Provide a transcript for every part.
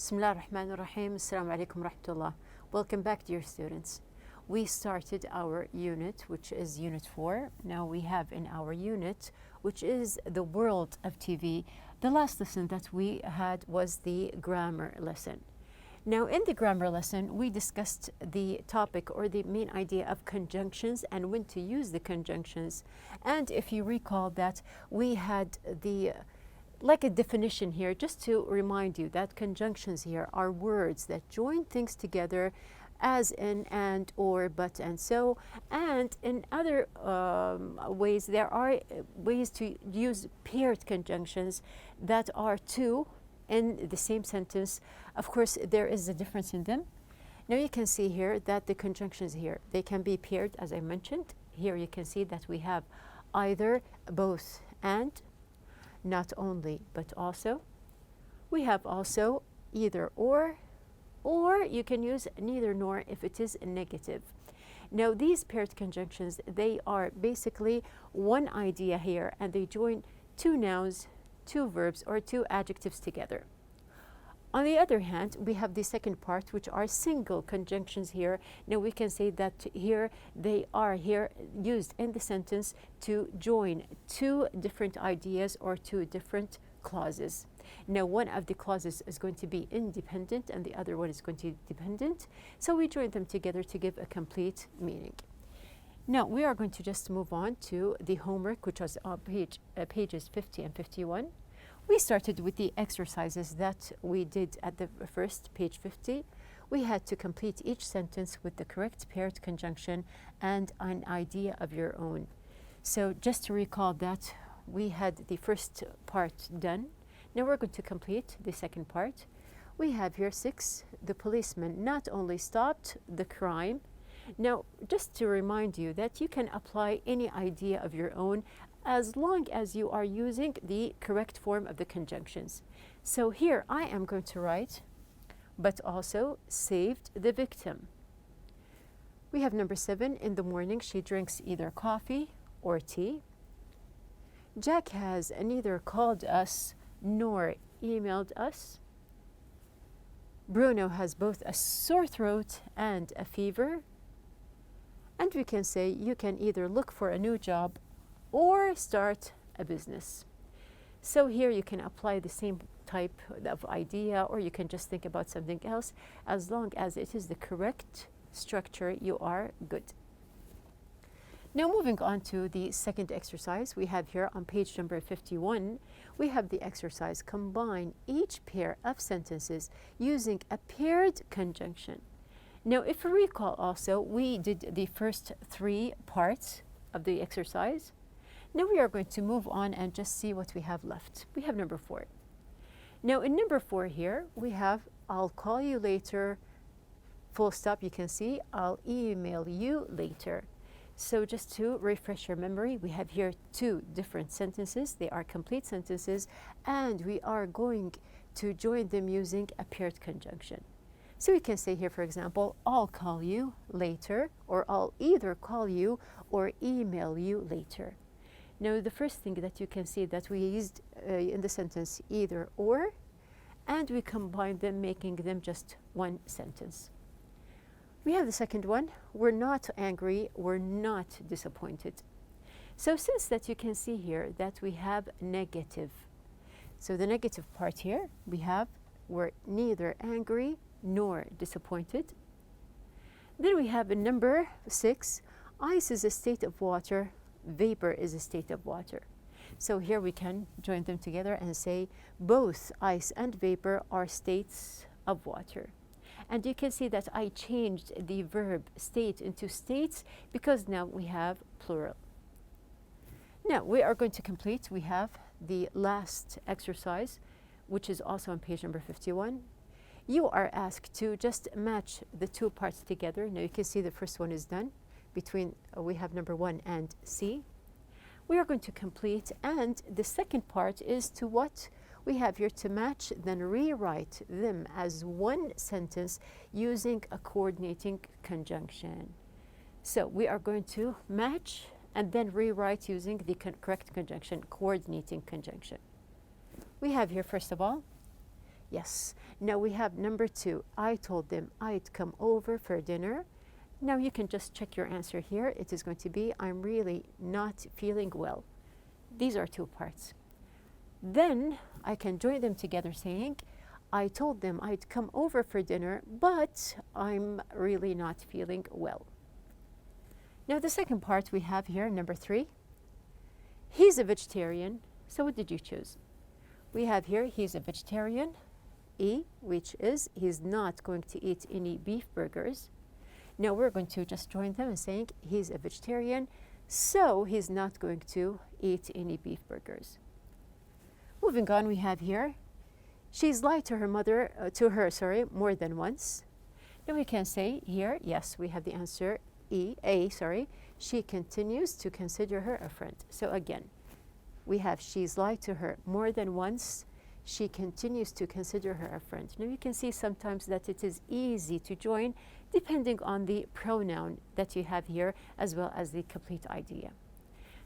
Bismillah ar-Rahman ar-Rahim. Assalamu alaikum rahmatullah. Welcome back, dear students. We started our unit, which is Unit 4. Now we have in our unit, which is the world of TV. The last lesson that we had was the grammar lesson. Now in the grammar lesson, we discussed the topic or the main idea of conjunctions and when to use the conjunctions. And if you recall that we had like a definition here, just to remind you that conjunctions here are words that join things together as in, and, or, but, and so. And in other ways, there are ways to use paired conjunctions that are two in the same sentence. Of course, there is a difference in them. Now you can see here that the conjunctions here, they can be paired, as I mentioned. Here you can see that we have either, both, and, not only, but also. We have also either or you can use neither nor if it is negative. Now these paired conjunctions, they are basically one idea here and they join two nouns, two verbs, or two adjectives together. On the other hand, we have the second part, which are single conjunctions here. Now we can say that here they are here used in the sentence to join two different ideas or two different clauses. Now one of the clauses is going to be independent and the other one is going to be dependent. So we join them together to give a complete meaning. Now we are going to just move on to the homework, which was on pages 50 and 51. We started with the exercises that we did at the first, page 50. We had to complete each sentence with the correct paired conjunction and an idea of your own. So just to recall that we had the first part done. Now we're going to complete the second part. We have here 6. The policeman not only stopped the crime. Now, just to remind you that you can apply any idea of your own as long as you are using the correct form of the conjunctions. So here I am going to write, but also saved the victim. We have number 7. In the morning, she drinks either coffee or tea. Jack has neither called us nor emailed us. Bruno has both a sore throat and a fever. And we can say you can either look for a new job or start a business. So here you can apply the same type of idea, or you can just think about something else. As long as it is the correct structure, you are good. Now moving on to the second exercise, we have here on page number 51, we have the exercise combine each pair of sentences using a paired conjunction. Now if you recall also, we did the first 3 parts of the exercise. Now we are going to move on and just see what we have left. We have number 4. Now in number 4 here, we have I'll call you later, full stop. You can see I'll email you later. So just to refresh your memory, we have here 2 different sentences. They are complete sentences, and we are going to join them using a paired conjunction. So we can say here, for example, I'll call you later, or I'll either call you or email you later. Now the first thing that you can see that we used in the sentence either or, and we combine them, making them just one sentence. We have the second one, we're not angry, we're not disappointed. So since that you can see here that we have negative. So the negative part here, we have we're neither angry nor disappointed. Then we have in number 6, ice is a state of water, vapor is a state of water. So here we can join them together and say both ice and vapor are states of water. And you can see that I changed the verb state into states because now we have plural. Now we are going to complete. We have the last exercise, which is also on page number 51. You are asked to just match the 2 parts together. Now you can see the first one is done. Between we have number 1 and C. We are going to complete, and the second part is to what we have here to match, then rewrite them as one sentence using a coordinating conjunction. So we are going to match and then rewrite using the correct conjunction, coordinating conjunction. We have here, first of all, Yes. Now we have number 2. I told them I'd come over for dinner. Now you can just check your answer here. It is going to be I'm really not feeling well. These are 2 parts. Then I can join them together saying I told them I'd come over for dinner, but I'm really not feeling well. Now the second part we have here, number 3. He's a vegetarian. So what did you choose? We have here he's a vegetarian, E, which is he's not going to eat any beef burgers. Now we're going to just join them and saying he's a vegetarian, so he's not going to eat any beef burgers. Moving on, we have here, she's lied to her more than once. Now we can say here, yes, we have the answer A, she continues to consider her a friend. So again, we have she's lied to her more than once. She continues to consider her a friend. Now you can see sometimes that it is easy to join depending on the pronoun that you have here as well as the complete idea.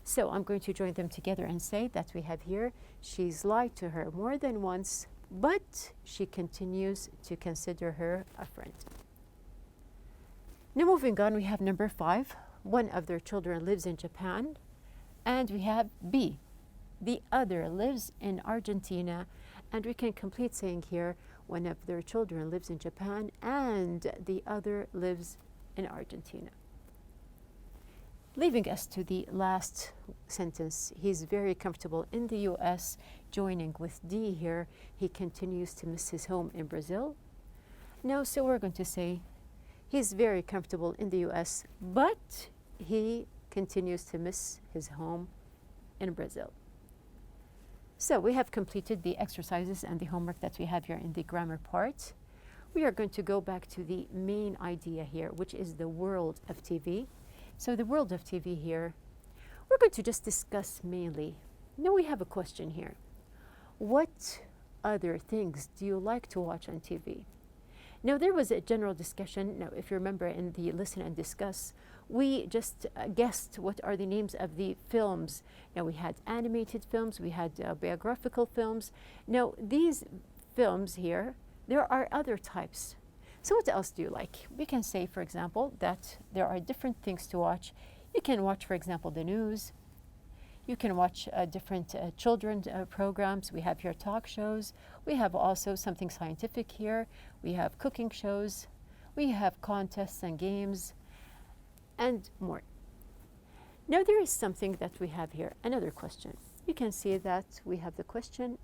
So I'm going to join them together and say that we have here she's lied to her more than once, but she continues to consider her a friend. Now moving on, we have number 5. One of their children lives in Japan, and we have B. The other lives in Argentina, and we can complete saying here one of their children lives in Japan and the other lives in Argentina. Leaving us to the last sentence, he's very comfortable in the US, joining with D here, he continues to miss his home in Brazil. Now, so we're going to say he's very comfortable in the US, but he continues to miss his home in Brazil. So we have completed the exercises and the homework that we have here in the grammar part. We are going to go back to the main idea here, which is the world of TV. So the world of TV here, we're going to just discuss mainly. Now we have a question here. What other things do you like to watch on TV? Now there was a general discussion. Now if you remember in the listen and discuss, we just guessed what are the names of the films. Now we had animated films, we had biographical films. Now these films here, there are other types. So what else do you like? We can say, for example, that there are different things to watch. You can watch, for example, the news. You can watch different children's programs. We have here talk shows. We have also something scientific here. We have cooking shows. We have contests and games and more. Now there is something that we have here, another question. You can see that we have the question,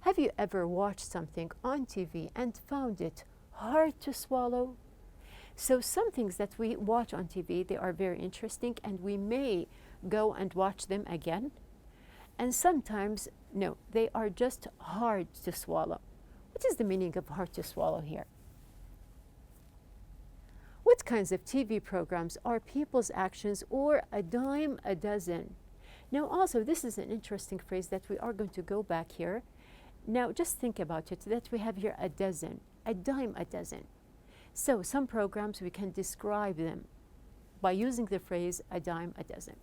have you ever watched something on TV and found it hard to swallow? So some things that we watch on TV, they are very interesting and we may go and watch them again. And sometimes, no, they are just hard to swallow. What is the meaning of hard to swallow here? What kinds of TV programs are people's actions or a dime a dozen? Now also, this is an interesting phrase that we are going to go back here. Now just think about it, that we have here a dozen, a dime a dozen. So some programs we can describe them by using the phrase a dime a dozen.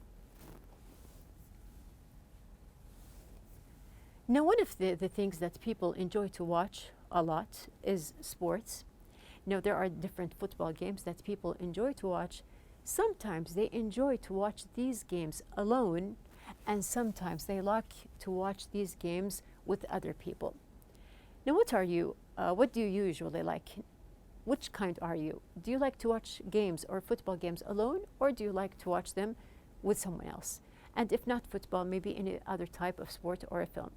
Now one of the things that people enjoy to watch a lot is sports. Now there are different football games that people enjoy to watch. Sometimes they enjoy to watch these games alone, and sometimes they like to watch these games with other people. Now what do you usually like? Which kind are you? Do you like to watch games or football games alone, or do you like to watch them with someone else? And if not football, maybe any other type of sport or a film.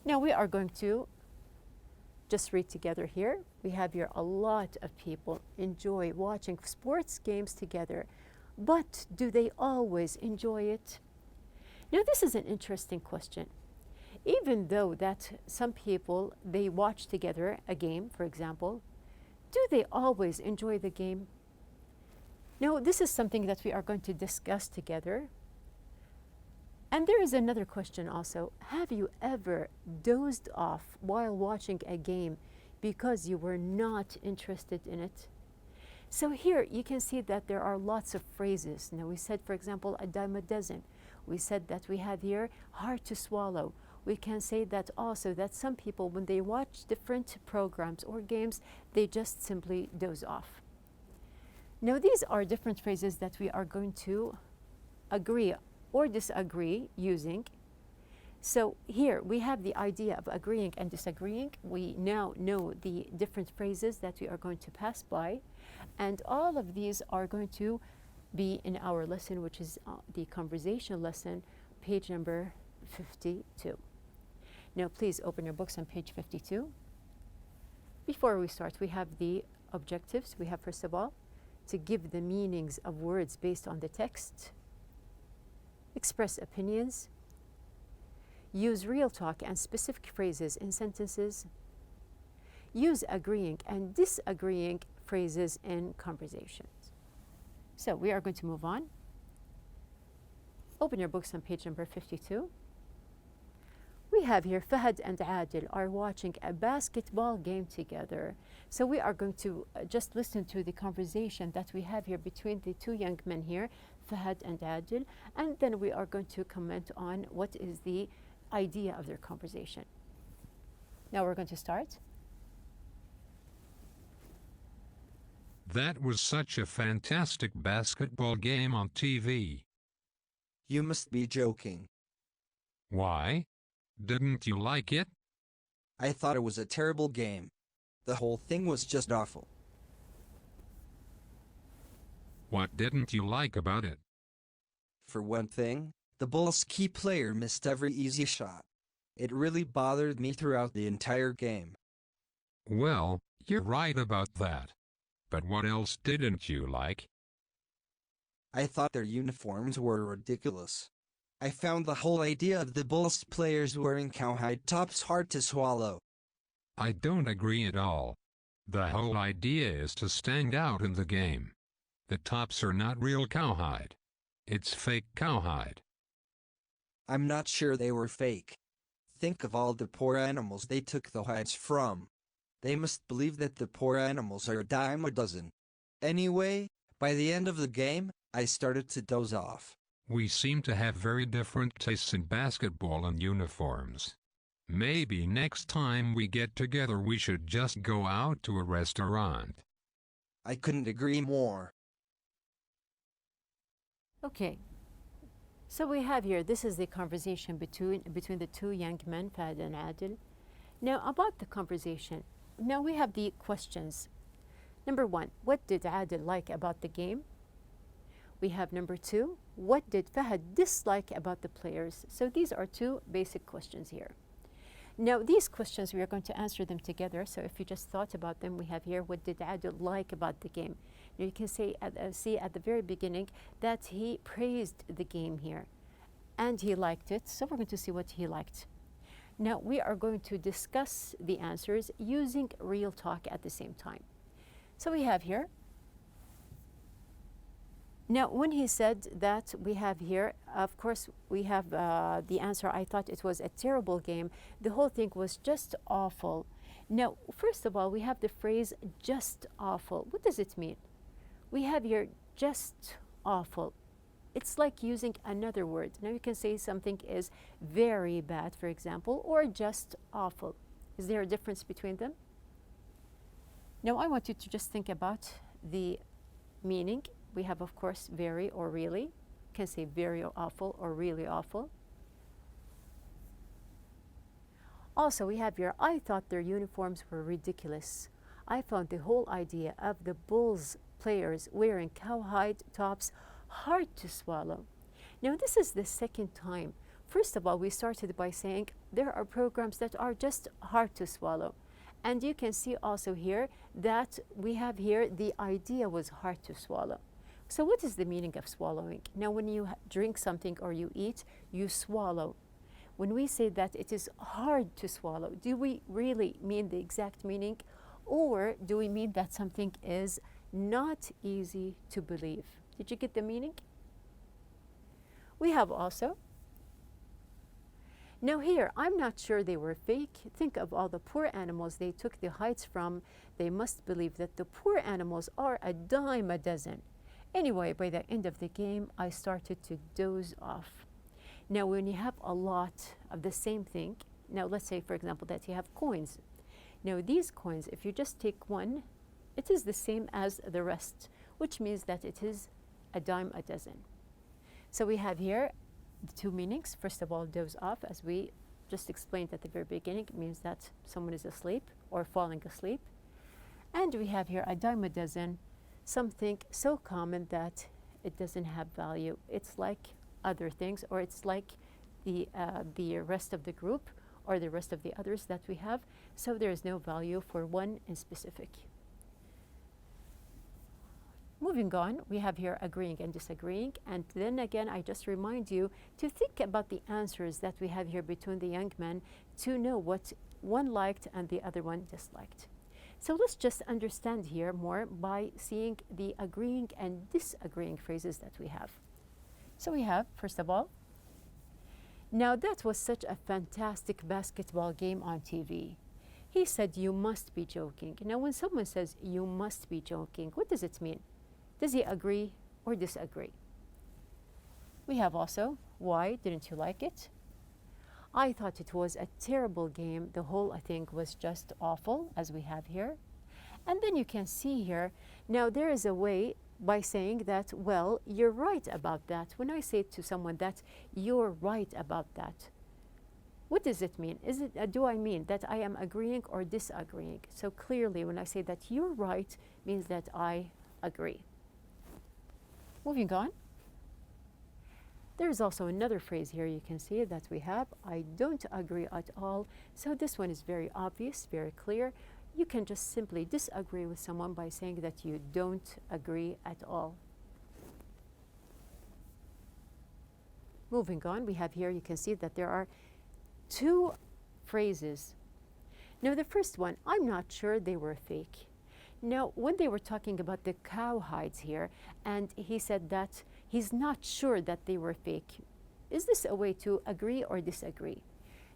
Now we are going to just read together here. We have here a lot of people enjoy watching sports games together, but do they always enjoy it? Now this is an interesting question. Even though that some people, they watch together a game, for example, do they always enjoy the game? Now this is something that we are going to discuss together. And there is another question also. Have you ever dozed off while watching a game because you were not interested in it? So here you can see that there are lots of phrases. Now we said, for example, a dime a dozen. We said that we have here hard to swallow. we can say that also that some people, when they watch different programs or games, they just simply doze off. Now, these are different phrases that we are going to agree or disagree using. So here we have the idea of agreeing and disagreeing. We now know the different phrases that we are going to pass by, and all of these are going to be in our lesson, which is the conversation lesson, page number 52. Now please open your books on page 52. Before we start, we have the objectives. We have, first of all, to give the meanings of words based on the text, express opinions, use real talk and specific phrases in sentences, use agreeing and disagreeing phrases in conversations. So we are going to move on. Open your books on page number 52. We have here Fahad and Adil are watching a basketball game together. So we are going to just listen to the conversation that we have here between the two young men here, Fahad and Adil, and then we are going to comment on what is the idea of their conversation. Now we're going to start. That was such a fantastic basketball game on TV. You must be joking. Why? Didn't you like it? I thought it was a terrible game. The whole thing was just awful. What didn't you like about it? For one thing, the Bulls' key player missed every easy shot. It really bothered me throughout the entire game. Well, you're right about that. But what else didn't you like? I thought their uniforms were ridiculous. I found the whole idea of the Bulls players wearing cowhide tops hard to swallow. I don't agree at all. The whole idea is to stand out in the game. The tops are not real cowhide. It's fake cowhide. I'm not sure they were fake. Think of all the poor animals they took the hides from. They must believe that the poor animals are a dime a dozen. Anyway, by the end of the game, I started to doze off. We seem to have very different tastes in basketball and uniforms. Maybe next time we get together we should just go out to a restaurant. I couldn't agree more. Okay. So we have here, this is the conversation between the two young men, Fahad and Adil. Now about the conversation, now we have the questions. Number one, what did Adil like about the game? We have number two, what did Fahad dislike about the players? So these are two basic questions here. Now these questions, we are going to answer them together. So if you just thought about them, we have here, what did Adil like about the game? Now you can see at the very beginning that he praised the game here and he liked it. So we're going to see what he liked. Now we are going to discuss the answers using real talk at the same time. So we have here, now when he said that, we have here, of course, we have the answer, I thought it was a terrible game. The whole thing was just awful. Now, first of all, we have the phrase just awful. What does it mean? We have here just awful. It's like using another word. Now you can say something is very bad, for example, or just awful. Is there a difference between them? Now I want you to just think about the meaning. We have, of course, very or really. You can say very or awful or really awful. Also, we have here, I thought their uniforms were ridiculous. I found the whole idea of the Bulls players wearing cowhide tops hard to swallow. Now, this is the second time. First of all, we started by saying there are programs that are just hard to swallow. And you can see also here that we have here the idea was hard to swallow. So what is the meaning of swallowing? Now, when you drink something or you eat, you swallow. When we say that it is hard to swallow, do we really mean the exact meaning? Or do we mean that something is not easy to believe? Did you get the meaning? We have also, now here, I'm not sure they were fake. Think of all the poor animals they took the hides from. They must believe that the poor animals are a dime a dozen. Anyway, by the end of the game, I started to doze off. Now, when you have a lot of the same thing, now let's say, for example, that you have coins. Now, these coins, if you just take one, it is the same as the rest, which means that it is a dime a dozen. So we have here the two meanings. First of all, doze off, as we just explained at the very beginning, it means that someone is asleep or falling asleep. And we have here a dime a dozen, something so common that it doesn't have value. It's like other things, or it's like the rest of the group or the rest of the others that we have. So there is no value for one in specific. Moving on, we have here agreeing and disagreeing. And then again, I just remind you to think about the answers that we have here between the young men to know what one liked and the other one disliked. So let's just understand here more by seeing the agreeing and disagreeing phrases that we have. So we have, first of all, now that was such a fantastic basketball game on TV. He said, you must be joking. Now, when someone says, you must be joking, what does it mean? Does he agree or disagree? We have also, why didn't you like it? I thought it was a terrible game. The whole thing was just awful, as we have here. And then you can see here, now there is a way by saying that, well, you're right about that. When I say to someone that you're right about that, what does it mean? Is it, do I mean that I am agreeing or disagreeing? So clearly, when I say that you're right, means that I agree. Moving on. There's also another phrase here you can see that we have, I don't agree at all. So this one is very obvious, very clear. You can just simply disagree with someone by saying that you don't agree at all. Moving on, we have here, you can see that there are two phrases. Now the first one, I'm not sure they were fake. Now, when they were talking about the cow hides here, and he said that he's not sure that they were fake, is this a way to agree or disagree?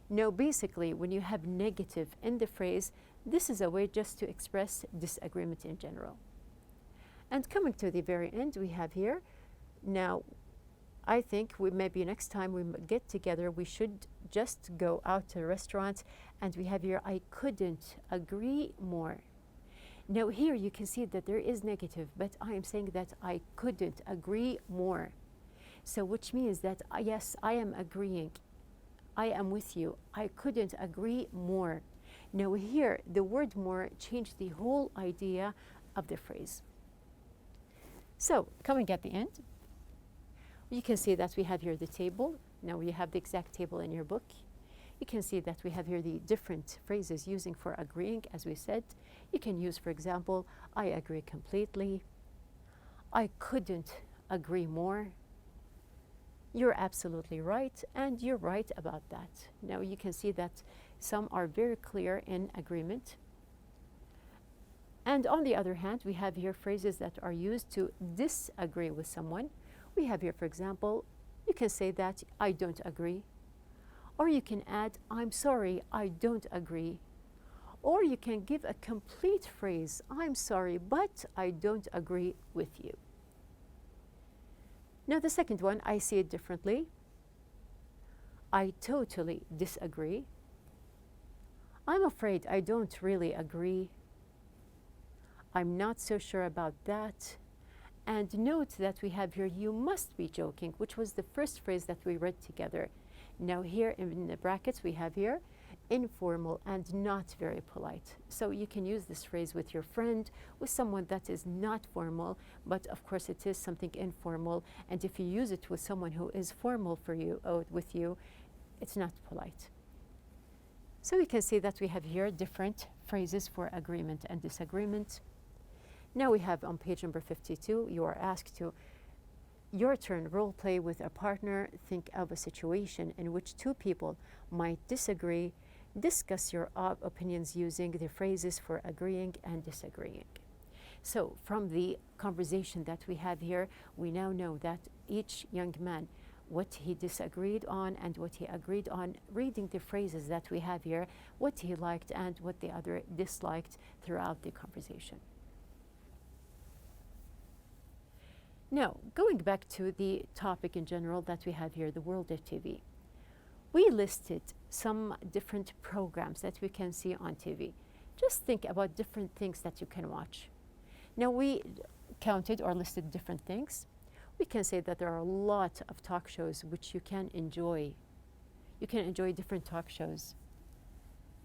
No, basically, when you have negative in the phrase, this is a way just to express disagreement in general. And coming to the very end, we have here, now, I think maybe next time we get together, we should just go out to a restaurant, and we have here, I couldn't agree more. Now here you can see that there is negative, but I am saying that I couldn't agree more. So which means that, yes, I am agreeing. I am with you. I couldn't agree more. Now here, the word more changed the whole idea of the phrase. So coming at the end, you can see that we have here the table. Now we have the exact table in your book. You can see that we have here the different phrases using for agreeing, as we said. You can use, for example, I agree completely. I couldn't agree more. You're absolutely right, and you're right about that. Now you can see that some are very clear in agreement. And on the other hand, we have here phrases that are used to disagree with someone. We have here, for example, you can say that I don't agree. Or you can add, I'm sorry, I don't agree. Or you can give a complete phrase, I'm sorry, but I don't agree with you. Now the second one, I see it differently. I totally disagree. I'm afraid I don't really agree. I'm not so sure about that. And note that we have here, you must be joking, which was the first phrase that we read together. Now here in the brackets we have here informal and not very polite. So you can use this phrase with your friend, with someone that is not formal, but of course it is something informal. And if you use it with someone who is formal for you or with you, it's not polite. So we can see that we have here different phrases for agreement and disagreement. Now we have on page number 52, you are asked to your turn, role play with a partner. Think of a situation in which two people might disagree. Discuss your opinions using the phrases for agreeing and disagreeing. So from the conversation that we have here, we now know that each young man, what he disagreed on and what he agreed on, reading the phrases that we have here, what he liked and what the other disliked throughout the conversation. Now, going back to the topic in general that we have here, the world of TV. We listed some different programs that we can see on TV. Just think about different things that you can watch. Now, we counted or listed different things. We can say that there are a lot of talk shows which you can enjoy. You can enjoy different talk shows.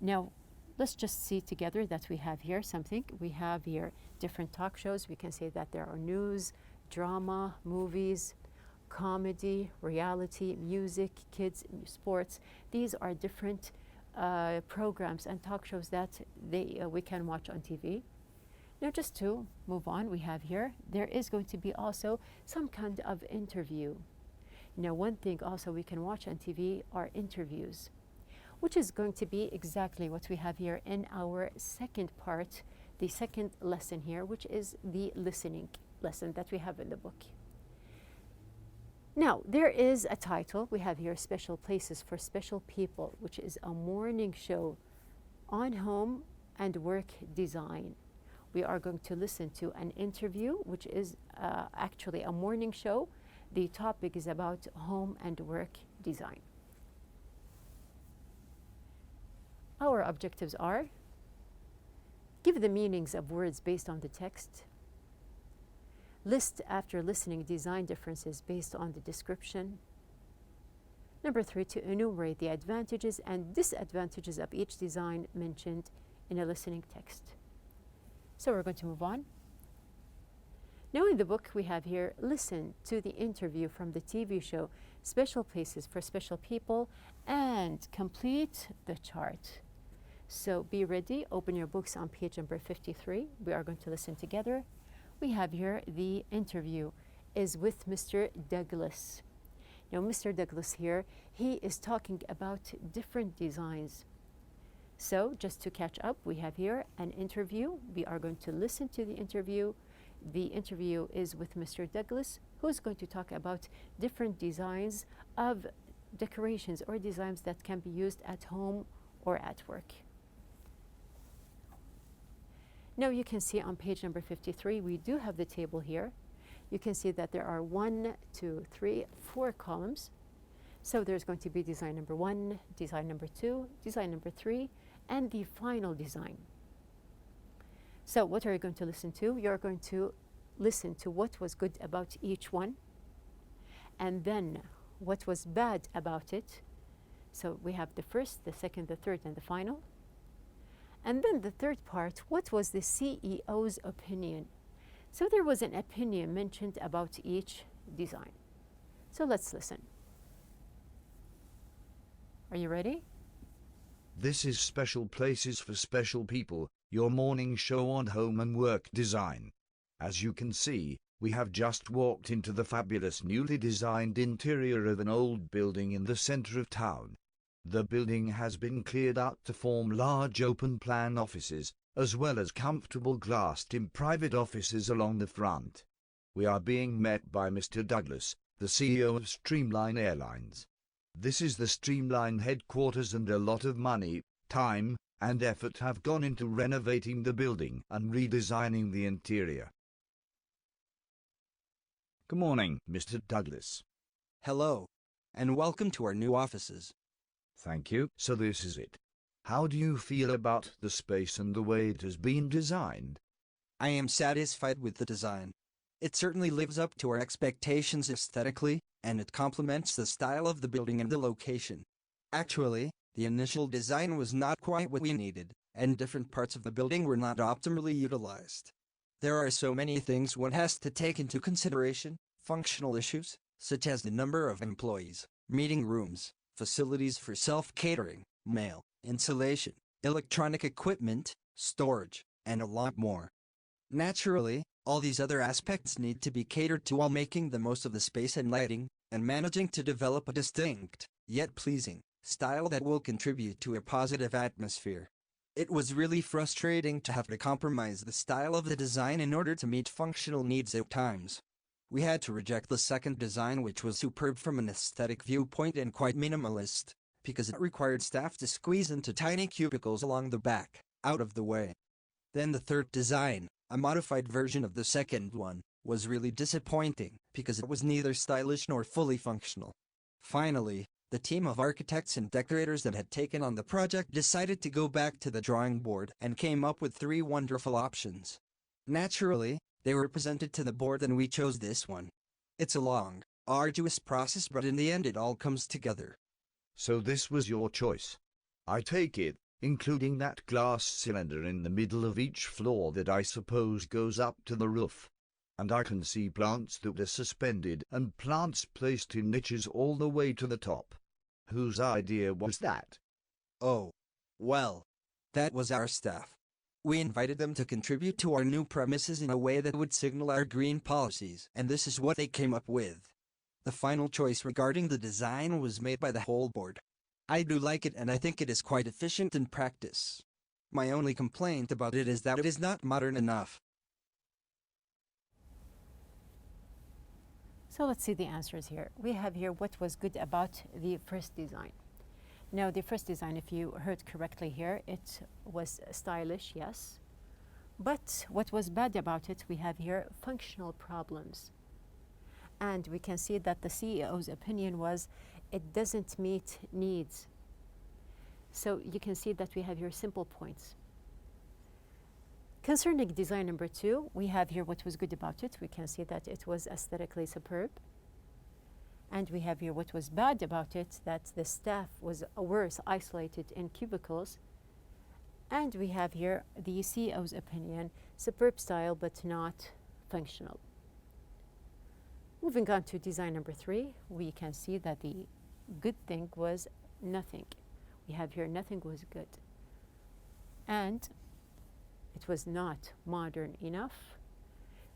Now, let's just see together that we have here something. We have here different talk shows. We can say that there are news, drama, movies, comedy, reality, music, kids, sports. These are different programs and talk shows that we can watch on TV. Now, just to move on, we have here, there is going to be also some kind of interview. Now, one thing also we can watch on TV are interviews, which is going to be exactly what we have here in our second part, the second lesson here, which is the listening lesson that we have in the book. Now, there is a title. We have here Special Places for Special People, which is a morning show on home and work design. We are going to listen to an interview, which is actually a morning show. The topic is about home and work design. Our objectives are: give the meanings of words based on the text, list after listening design differences based on the description. Number 3, to enumerate the advantages and disadvantages of each design mentioned in a listening text. So we're going to move on. Now in the book we have here, listen to the interview from the TV show Special Places for Special People and complete the chart. So be ready, open your books on page number 53. We are going to listen together. We have here the interview is with Mr. Douglas. Now Mr. Douglas here, he is talking about different designs. So just to catch up, we have here an interview. We are going to listen to the interview. The interview is with Mr. Douglas, who is going to talk about different designs of decorations or designs that can be used at home or at work. Now you can see on page number 53, we do have the table here. You can see that there are 1, 2, 3, 4 columns. So there's going to be design number 1, design number 2, design number 3, and the final design. So what are you going to listen to? You're going to listen to what was good about each one, and then what was bad about it. So we have the first, the second, the third, and the final. And then the third part, what was the CEO's opinion? So there was an opinion mentioned about each design. So let's listen. Are you ready? This is Special Places for Special People, your morning show on home and work design. As you can see, we have just walked into the fabulous newly designed interior of an old building in the center of town. The building has been cleared out to form large open-plan offices, as well as comfortable glassed-in private offices along the front. We are being met by Mr. Douglas, the CEO of Streamline Airlines. This is the Streamline headquarters, and a lot of money, time, and effort have gone into renovating the building and redesigning the interior. Good morning, Mr. Douglas. Hello, and welcome to our new offices. Thank you. So this is it. How do you feel about the space and the way it has been designed? I am satisfied with the design. It certainly lives up to our expectations aesthetically, and it complements the style of the building and the location. Actually, the initial design was not quite what we needed, and different parts of the building were not optimally utilized. There are so many things one has to take into consideration: functional issues, such as the number of employees, meeting rooms, facilities for self-catering, mail, insulation, electronic equipment, storage, and a lot more. Naturally, all these other aspects need to be catered to while making the most of the space and lighting, and managing to develop a distinct, yet pleasing, style that will contribute to a positive atmosphere. It was really frustrating to have to compromise the style of the design in order to meet functional needs at times. We had to reject the second design, which was superb from an aesthetic viewpoint and quite minimalist, because it required staff to squeeze into tiny cubicles along the back, out of the way. Then the third design, a modified version of the second one, was really disappointing because it was neither stylish nor fully functional. Finally, the team of architects and decorators that had taken on the project decided to go back to the drawing board and came up with 3 wonderful options. Naturally, they were presented to the board and we chose this one. It's a long, arduous process, but in the end it all comes together. So this was your choice. I take it, including that glass cylinder in the middle of each floor that I suppose goes up to the roof. And I can see plants that are suspended and plants placed in niches all the way to the top. Whose idea was that? Oh, well, that was our staff. We invited them to contribute to our new premises in a way that would signal our green policies, and this is what they came up with. The final choice regarding the design was made by the whole board. I do like it and I think it is quite efficient in practice. My only complaint about it is that it is not modern enough. So let's see the answers here. We have here what was good about the first design. Now the first design, if you heard correctly here, it was stylish, yes. But what was bad about it, we have here functional problems. And we can see that the CEO's opinion was it doesn't meet needs. So you can see that we have here simple points. Concerning design number 2, we have here what was good about it. We can see that it was aesthetically superb. And we have here what was bad about it, that the staff was worse isolated in cubicles. And we have here the CEO's opinion, superb style but not functional. Moving on to design number 3, we can see that the good thing was nothing. We have here nothing was good. And it was not modern enough,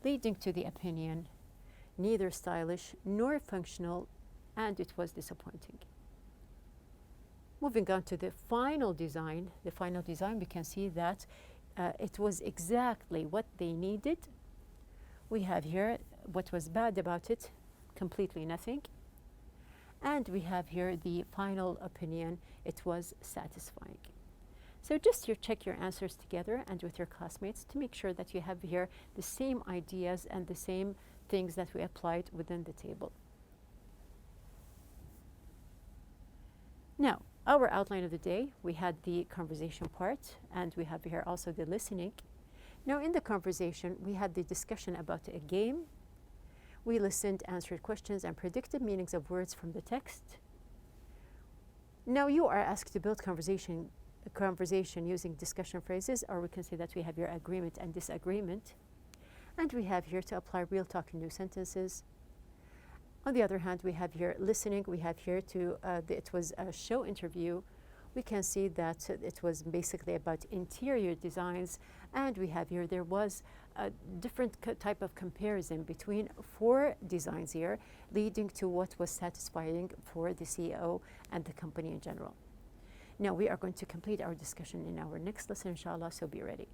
leading to the opinion neither stylish nor functional, and it was disappointing. Moving on to the final design, we can see that it was exactly what they needed. We have here what was bad about it, completely nothing. And we have here the final opinion, it was satisfying. So just check your answers together and with your classmates to make sure that you have here the same ideas and the same things that we applied within the table. Now, our outline of the day, we had the conversation part and we have here also the listening. Now in the conversation, we had the discussion about a game. We listened, answered questions, and predicted meanings of words from the text. Now you are asked to build conversation using discussion phrases, or we can say that we have your agreement and disagreement. And we have here to apply real talk in new sentences. On the other hand, we have here listening. We have here it was a show interview. We can see that it was basically about interior designs. And we have here, there was a different type of comparison between 4 designs here, leading to what was satisfying for the CEO and the company in general. Now we are going to complete our discussion in our next lesson, inshallah, so be ready.